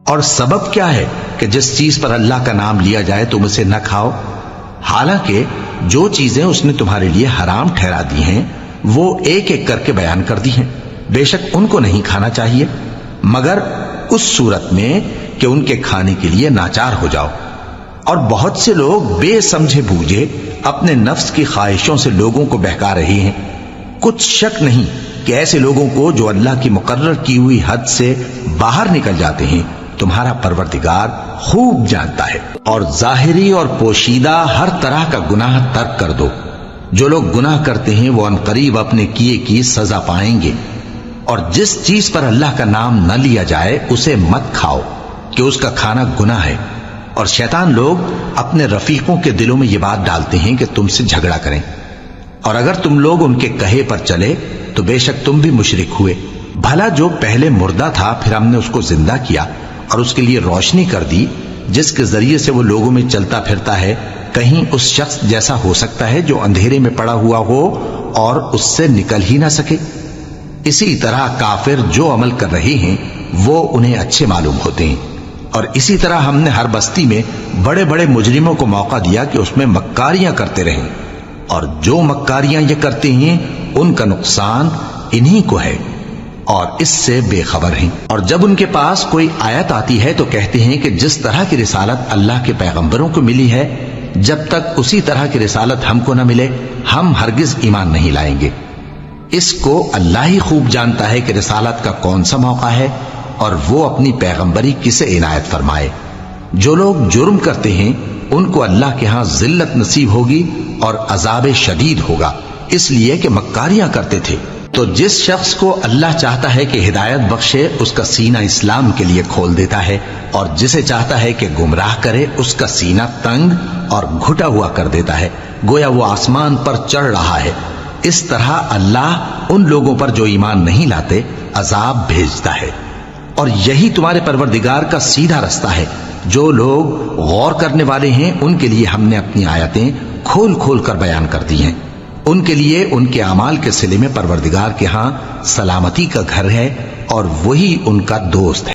اور سبب کیا ہے کہ جس چیز پر اللہ کا نام لیا جائے تم اسے نہ کھاؤ، حالانکہ جو چیزیں اس نے تمہارے لیے حرام ٹھہرا دی ہیں وہ ایک ایک کر کے بیان کر دی ہیں، بے شک ان کو نہیں کھانا چاہیے مگر اس صورت میں کہ ان کے کھانے کے لیے ناچار ہو جاؤ۔ اور بہت سے لوگ بے سمجھے بوجھے اپنے نفس کی خواہشوں سے لوگوں کو بہکا رہے ہیں۔ کچھ شک نہیں کہ ایسے لوگوں کو جو اللہ کی مقرر کی ہوئی حد سے باہر نکل جاتے ہیں تمہارا پروردگار خوب جانتا ہے۔ اور ظاہری اور پوشیدہ ہر طرح کا گناہ ترک کر دو۔ جو لوگ گناہ کرتے ہیں وہ عنقریب اپنے کیے کی سزا پائیں گے۔ اور جس چیز پر اللہ کا نام نہ لیا جائے اسے مت کھاؤ کہ اس کا کھانا گناہ ہے۔ اور شیطان لوگ اپنے رفیقوں کے دلوں میں یہ بات ڈالتے ہیں کہ تم سے جھگڑا کریں، اور اگر تم لوگ ان کے کہے پر چلے تو بے شک تم بھی مشرک ہوئے۔ بھلا جو پہلے مردہ تھا پھر ہم نے اس کو زندہ کیا اور اس کے لیے روشنی کر دی جس کے ذریعے سے وہ لوگوں میں چلتا پھرتا ہے، کہیں اس شخص جیسا ہو سکتا ہے جو اندھیرے میں پڑا ہوا ہو اور اس سے نکل ہی نہ سکے؟ اسی طرح کافر جو عمل کر رہے ہیں وہ انہیں اچھے معلوم ہوتے ہیں۔ اور اسی طرح ہم نے ہر بستی میں بڑے بڑے مجرموں کو موقع دیا کہ اس میں مکاریاں کرتے رہیں، اور جو مکاریاں یہ کرتے ہیں ان کا نقصان انہی کو ہے اور اس سے بے خبر ہیں۔ اور جب ان کے پاس کوئی آیت آتی ہے تو کہتے ہیں کہ جس طرح کی رسالت اللہ کے پیغمبروں کو ملی ہے جب تک اسی طرح کی رسالت ہم کو نہ ملے ہم ہرگز ایمان نہیں لائیں گے۔ اس کو اللہ ہی خوب جانتا ہے کہ رسالت کا کون سا موقع ہے اور وہ اپنی پیغمبری کسے عنایت فرمائے۔ جو لوگ جرم کرتے ہیں ان کو اللہ کے ہاں ذلت نصیب ہوگی اور عذاب شدید ہوگا، اس لیے کہ مکاریاں کرتے تھے۔ تو جس شخص کو اللہ چاہتا ہے کہ ہدایت بخشے اس کا سینہ اسلام کے لیے کھول دیتا ہے، اور جسے چاہتا ہے کہ گمراہ کرے اس کا سینہ تنگ اور گھٹا ہوا کر دیتا ہے، گویا وہ آسمان پر چڑھ رہا ہے۔ اس طرح اللہ ان لوگوں پر جو ایمان نہیں لاتے عذاب بھیجتا ہے۔ اور یہی تمہارے پروردگار کا سیدھا رستہ ہے۔ جو لوگ غور کرنے والے ہیں ان کے لیے ہم نے اپنی آیتیں کھول کھول کر بیان کر دی ہیں۔ ان کے لیے ان کے اعمال کے صلے میں پروردگار کے ہاں سلامتی کا گھر ہے اور وہی ان کا دوست ہے۔